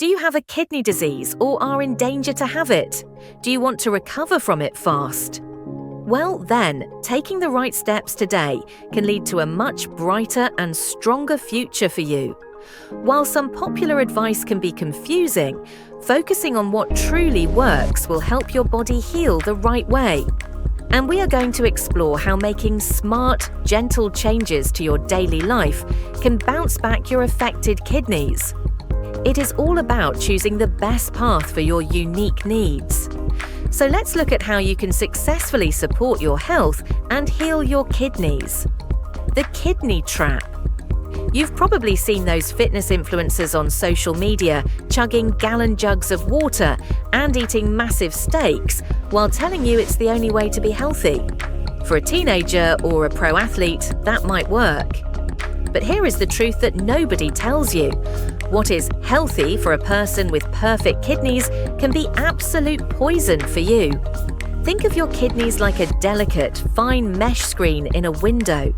Do you have a kidney disease or are in danger to have it? Do you want to recover from it fast? Well then, taking the right steps today can lead to a much brighter and stronger future for you. While some popular advice can be confusing, focusing on what truly works will help your body heal the right way. And we are going to explore how making smart, gentle changes to your daily life can bounce back your affected kidneys. It is all about choosing the best path for your unique needs. So let's look at how you can successfully support your health and heal your kidneys. The kidney trap. You've probably seen those fitness influencers on social media chugging gallon jugs of water and eating massive steaks while telling you it's the only way to be healthy. For a teenager or a pro athlete, that might work. But here is the truth that nobody tells you. What is healthy for a person with perfect kidneys can be absolute poison for you. Think of your kidneys like a delicate, fine mesh screen in a window.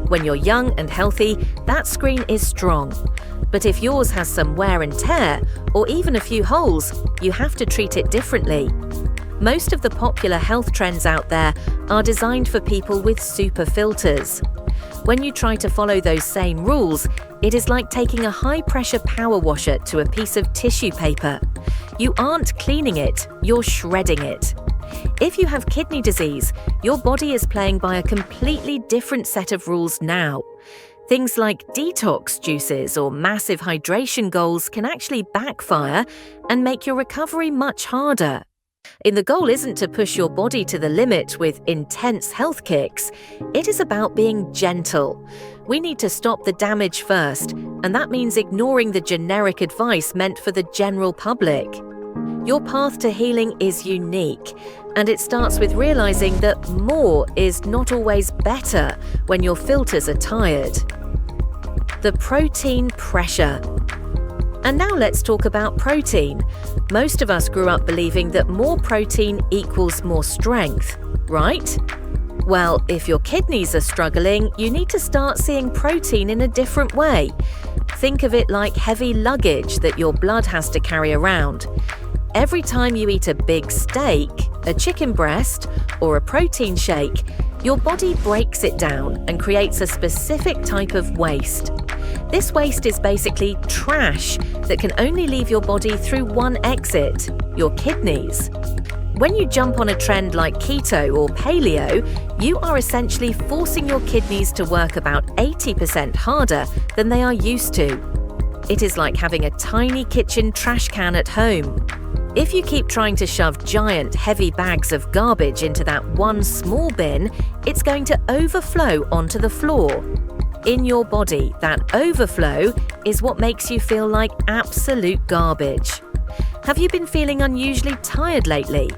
When you're young and healthy, that screen is strong. But if yours has some wear and tear, or even a few holes, you have to treat it differently. Most of the popular health trends out there are designed for people with super filters. When you try to follow those same rules, it is like taking a high-pressure power washer to a piece of tissue paper. You aren't cleaning it, you're shredding it. If you have kidney disease, your body is playing by a completely different set of rules now. Things like detox juices or massive hydration goals can actually backfire and make your recovery much harder. The goal isn't to push your body to the limit with intense health kicks. It is about being gentle. We need to stop the damage first, and that means ignoring the generic advice meant for the general public. Your path to healing is unique, and it starts with realizing that more is not always better when your filters are tired. The protein pressure. And now let's talk about protein. Most of us grew up believing that more protein equals more strength, right? Well, if your kidneys are struggling, you need to start seeing protein in a different way. Think of it like heavy luggage that your blood has to carry around. Every time you eat a big steak, a chicken breast, or a protein shake, your body breaks it down and creates a specific type of waste. This waste is basically trash that can only leave your body through one exit, your kidneys. When you jump on a trend like keto or paleo, you are essentially forcing your kidneys to work about 80% harder than they are used to. It is like having a tiny kitchen trash can at home. If you keep trying to shove giant, heavy bags of garbage into that one small bin, it's going to overflow onto the floor. In your body, that overflow is what makes you feel like absolute garbage. Have you been feeling unusually tired lately?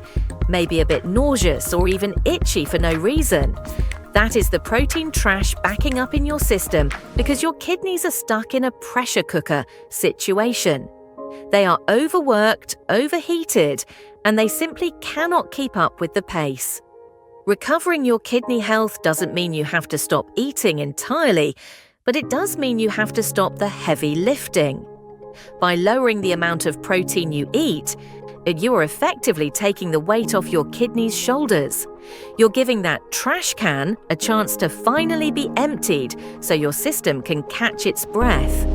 Maybe a bit nauseous or even itchy for no reason? That is the protein trash backing up in your system because your kidneys are stuck in a pressure cooker situation. They are overworked, overheated, and they simply cannot keep up with the pace. Recovering your kidney health doesn't mean you have to stop eating entirely, but it does mean you have to stop the heavy lifting. By lowering the amount of protein you eat, you are effectively taking the weight off your kidneys' shoulders. You're giving that trash can a chance to finally be emptied so your system can catch its breath.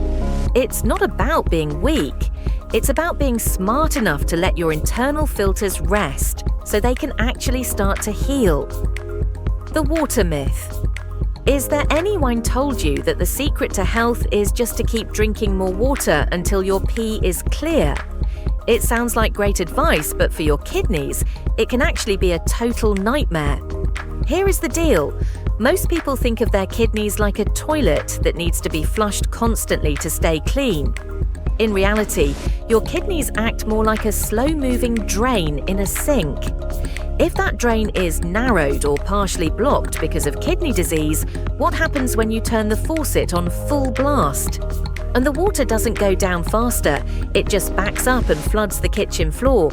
It's not about being weak. It's about being smart enough to let your internal filters rest so they can actually start to heal. The water myth. Is there anyone told you that the secret to health is just to keep drinking more water until your pee is clear? It sounds like great advice, but for your kidneys, it can actually be a total nightmare. Here is the deal. Most people think of their kidneys like a toilet that needs to be flushed constantly to stay clean. In reality, your kidneys act more like a slow-moving drain in a sink. If that drain is narrowed or partially blocked because of kidney disease, what happens when you turn the faucet on full blast? And the water doesn't go down faster, it just backs up and floods the kitchen floor.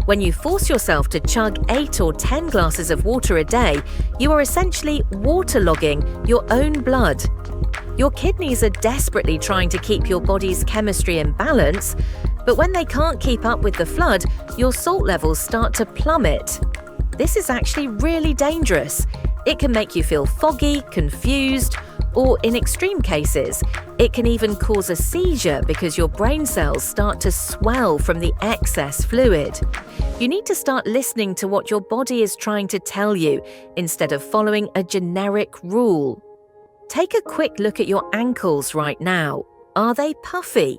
When you force yourself to chug 8 or 10 glasses of water a day, you are essentially waterlogging your own blood. Your kidneys are desperately trying to keep your body's chemistry in balance, But when they can't keep up with the flood, your salt levels start to plummet. This is actually really dangerous. It can make you feel foggy, confused, or in extreme cases, it can even cause a seizure because your brain cells start to swell from the excess fluid. You need to start listening to what your body is trying to tell you instead of following a generic rule. Take a quick look at your ankles right now. Are they puffy?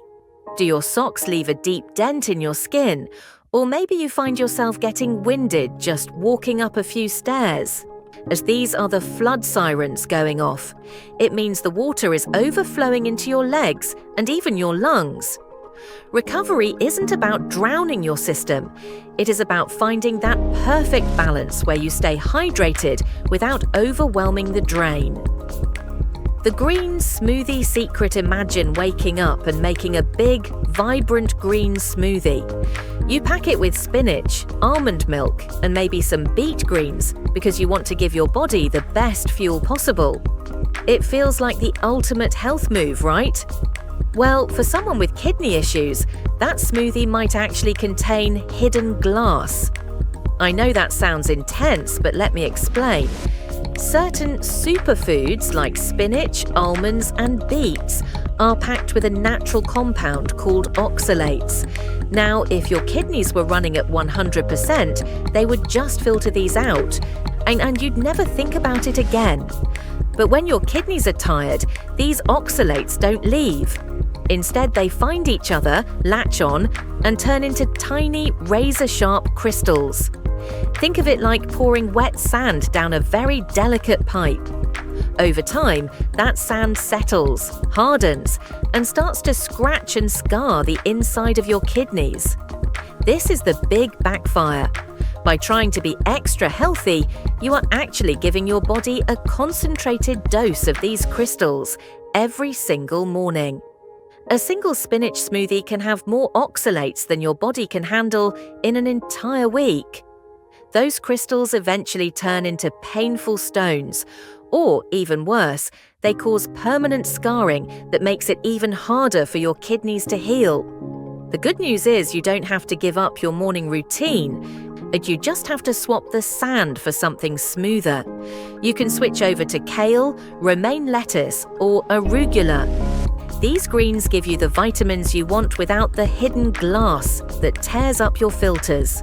Do your socks leave a deep dent in your skin? Or maybe you find yourself getting winded just walking up a few stairs. As these are the flood sirens going off, it means the water is overflowing into your legs and even your lungs. Recovery isn't about drowning your system. It is about finding that perfect balance where you stay hydrated without overwhelming the drain. The green smoothie secret: imagine waking up and making a big, vibrant green smoothie. You pack it with spinach, almond milk, and maybe some beet greens because you want to give your body the best fuel possible. It feels like the ultimate health move, right? Well, for someone with kidney issues, that smoothie might actually contain hidden glass. I know that sounds intense, but let me explain. Certain superfoods like spinach, almonds, and beets are packed with a natural compound called oxalates. Now, if your kidneys were running at 100%, they would just filter these out, and you'd never think about it again. But when your kidneys are tired, these oxalates don't leave. Instead, they find each other, latch on, and turn into tiny, razor-sharp crystals. Think of it like pouring wet sand down a very delicate pipe. Over time, that sand settles, hardens, and starts to scratch and scar the inside of your kidneys. This is the big backfire. By trying to be extra healthy, you are actually giving your body a concentrated dose of these crystals every single morning. A single spinach smoothie can have more oxalates than your body can handle in an entire week. Those crystals eventually turn into painful stones, or even worse, they cause permanent scarring that makes it even harder for your kidneys to heal. The good news is you don't have to give up your morning routine, and you just have to swap the sand for something smoother. You can switch over to kale, romaine lettuce, or arugula. These greens give you the vitamins you want without the hidden glass that tears up your filters.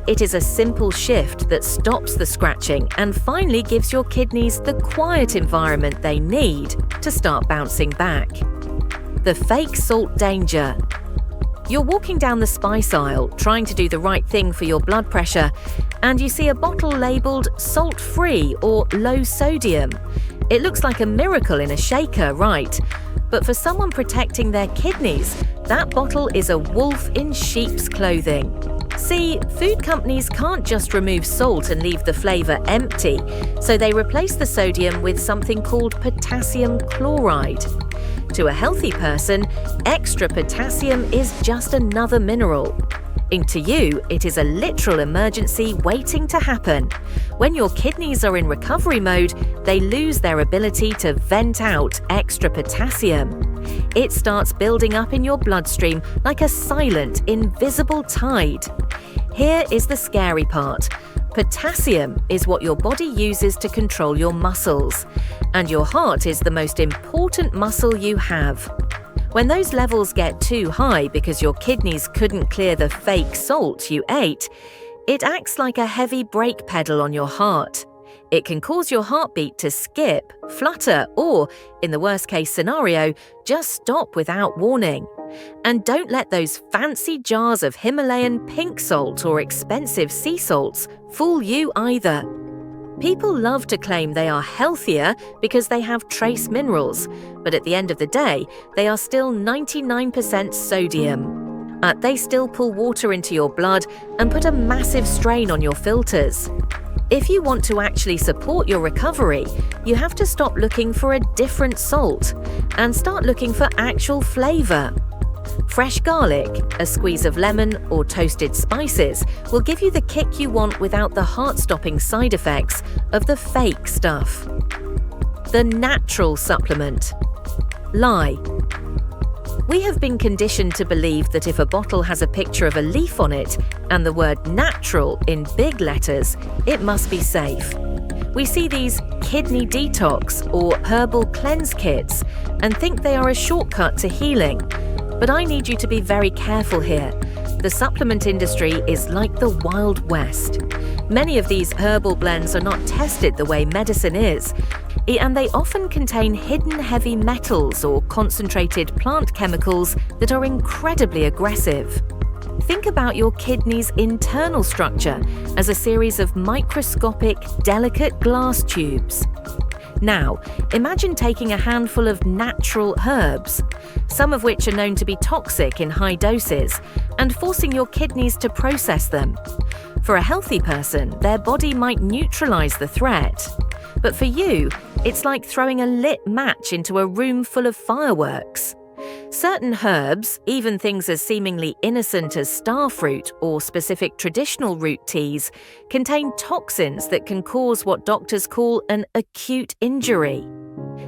It is a simple shift that stops the scratching and finally gives your kidneys the quiet environment they need to start bouncing back. The fake salt danger. You're walking down the spice aisle trying to do the right thing for your blood pressure, and you see a bottle labeled salt-free or low sodium. It looks like a miracle in a shaker, right? But for someone protecting their kidneys, that bottle is a wolf in sheep's clothing. See, food companies can't just remove salt and leave the flavor empty, so they replace the sodium with something called potassium chloride. To a healthy person, extra potassium is just another mineral. And to you, it is a literal emergency waiting to happen. When your kidneys are in recovery mode, they lose their ability to vent out extra potassium. It starts building up in your bloodstream like a silent, invisible tide. Here is the scary part. Potassium is what your body uses to control your muscles, and your heart is the most important muscle you have. When those levels get too high because your kidneys couldn't clear the fake salt you ate, it acts like a heavy brake pedal on your heart. It can cause your heartbeat to skip, flutter, or, in the worst-case scenario, just stop without warning. And don't let those fancy jars of Himalayan pink salt or expensive sea salts fool you either. People love to claim they are healthier because they have trace minerals, but at the end of the day, they are still 99% sodium. They still pull water into your blood and put a massive strain on your filters. If you want to actually support your recovery, you have to stop looking for a different salt and start looking for actual flavor. Fresh garlic, a squeeze of lemon, or toasted spices will give you the kick you want without the heart-stopping side effects of the fake stuff. The natural supplement. Lie. We have been conditioned to believe that if a bottle has a picture of a leaf on it and the word natural in big letters, it must be safe. We see these kidney detox or herbal cleanse kits and think they are a shortcut to healing. But I need you to be very careful here. The supplement industry is like the Wild West. Many of these herbal blends are not tested the way medicine is, and they often contain hidden heavy metals or concentrated plant chemicals that are incredibly aggressive. Think about your kidney's internal structure as a series of microscopic, delicate glass tubes. Now, imagine taking a handful of natural herbs, some of which are known to be toxic in high doses, and forcing your kidneys to process them. For a healthy person, their body might neutralize the threat. But for you, it's like throwing a lit match into a room full of fireworks. Certain herbs, even things as seemingly innocent as starfruit or specific traditional root teas, contain toxins that can cause what doctors call an acute injury.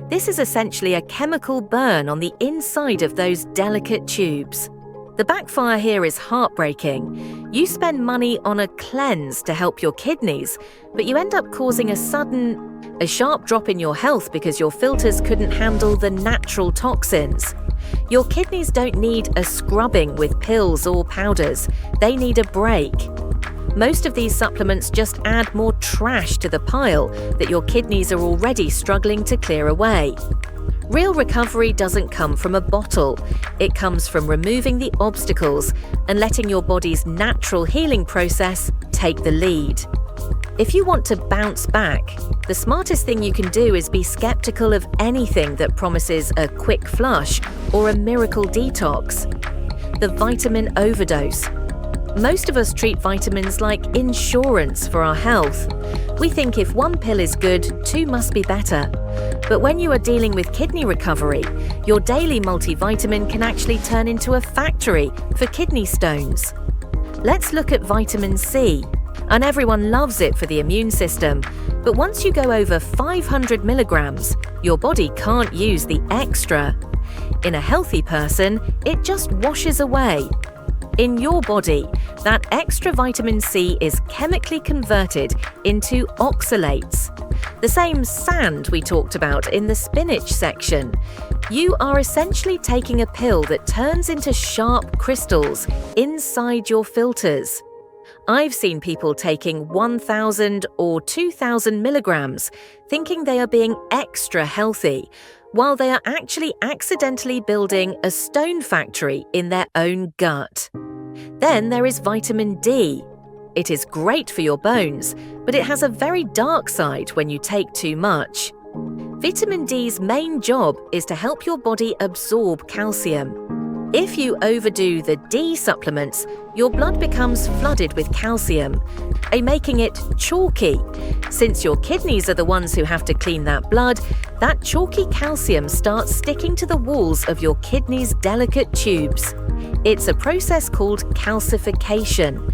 This is essentially a chemical burn on the inside of those delicate tubes. The backfire here is heartbreaking. You spend money on a cleanse to help your kidneys, but you end up causing a sharp drop in your health because your filters couldn't handle the natural toxins. Your kidneys don't need a scrubbing with pills or powders. They need a break. Most of these supplements just add more trash to the pile that your kidneys are already struggling to clear away. Real recovery doesn't come from a bottle. It comes from removing the obstacles and letting your body's natural healing process take the lead. If you want to bounce back, the smartest thing you can do is be skeptical of anything that promises a quick flush or a miracle detox. The vitamin overdose. Most of us treat vitamins like insurance for our health. We think if one pill is good, two must be better. But when you are dealing with kidney recovery, your daily multivitamin can actually turn into a factory for kidney stones. Let's look at vitamin C. And everyone loves it for the immune system. But once you go over 500 milligrams, your body can't use the extra. In a healthy person, it just washes away. In your body, that extra vitamin C is chemically converted into oxalates, the same sand we talked about in the spinach section. You are essentially taking a pill that turns into sharp crystals inside your filters. I've seen people taking 1,000 or 2,000 milligrams, thinking they are being extra healthy, while they are actually accidentally building a stone factory in their own gut. Then there is vitamin D. It is great for your bones, but it has a very dark side when you take too much. Vitamin D's main job is to help your body absorb calcium. If you overdo the D supplements, your blood becomes flooded with calcium, making it chalky. Since your kidneys are the ones who have to clean that blood, that chalky calcium starts sticking to the walls of your kidney's delicate tubes. It's a process called calcification.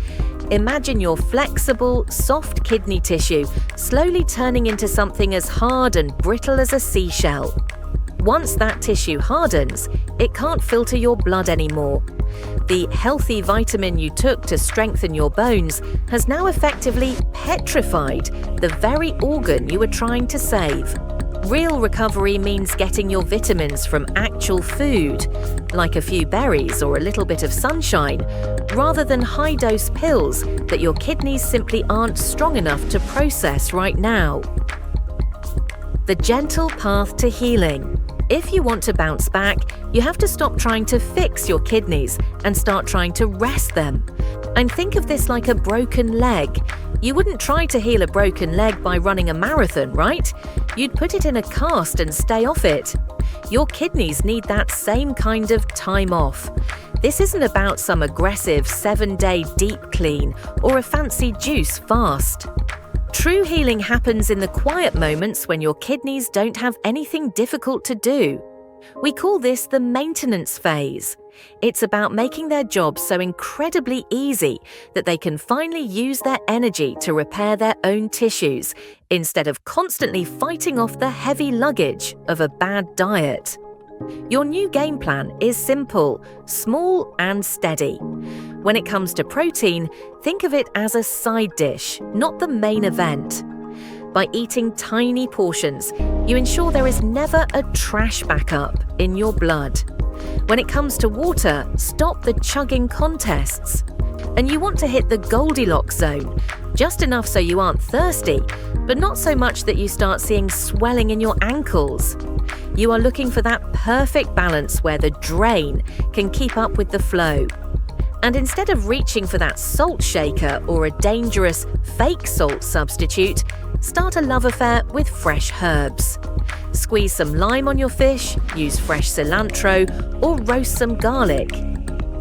Imagine your flexible, soft kidney tissue slowly turning into something as hard and brittle as a seashell. Once that tissue hardens, it can't filter your blood anymore. The healthy vitamin you took to strengthen your bones has now effectively petrified the very organ you were trying to save. Real recovery means getting your vitamins from actual food, like a few berries or a little bit of sunshine, rather than high-dose pills that your kidneys simply aren't strong enough to process right now. The gentle path to healing. If you want to bounce back, you have to stop trying to fix your kidneys and start trying to rest them. And think of this like a broken leg. You wouldn't try to heal a broken leg by running a marathon, right? You'd put it in a cast and stay off it. Your kidneys need that same kind of time off. This isn't about some aggressive 7-day deep clean or a fancy juice fast. True healing happens in the quiet moments when your kidneys don't have anything difficult to do. We call this the maintenance phase. It's about making their job so incredibly easy that they can finally use their energy to repair their own tissues instead of constantly fighting off the heavy luggage of a bad diet. Your new game plan is simple, small and steady. When it comes to protein, think of it as a side dish, not the main event. By eating tiny portions, you ensure there is never a trash backup in your blood. When it comes to water, stop the chugging contests. And you want to hit the Goldilocks zone, just enough so you aren't thirsty, but not so much that you start seeing swelling in your ankles. You are looking for that perfect balance where the drain can keep up with the flow. And instead of reaching for that salt shaker or a dangerous fake salt substitute, start a love affair with fresh herbs. Squeeze some lime on your fish, use fresh cilantro, or roast some garlic.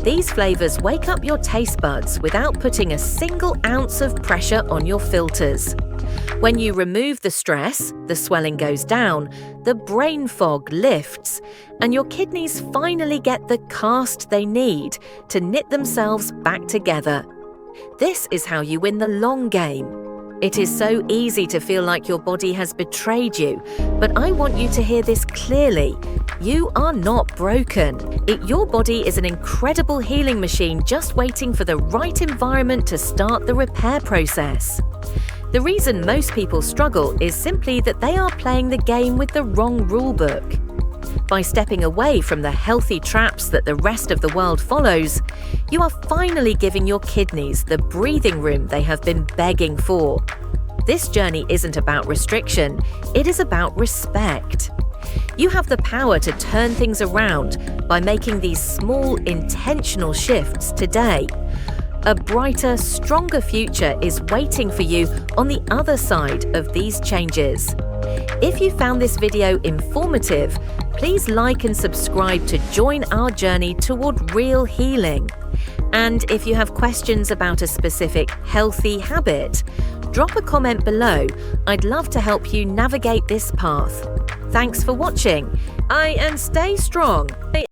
These flavors wake up your taste buds without putting a single ounce of pressure on your filters. When you remove the stress, the swelling goes down, the brain fog lifts, and your kidneys finally get the cast they need to knit themselves back together. This is how you win the long game. It is so easy to feel like your body has betrayed you, but I want you to hear this clearly. You are not broken. Your body is an incredible healing machine just waiting for the right environment to start the repair process. The reason most people struggle is simply that they are playing the game with the wrong rulebook. By stepping away from the healthy traps that the rest of the world follows, you are finally giving your kidneys the breathing room they have been begging for. This journey isn't about restriction, it is about respect. You have the power to turn things around by making these small, intentional shifts today. A brighter, stronger future is waiting for you on the other side of these changes. If you found this video informative, please like and subscribe to join our journey toward real healing. And if you have questions about a specific healthy habit, drop a comment below. I'd love to help you navigate this path. Thanks for watching, and stay strong.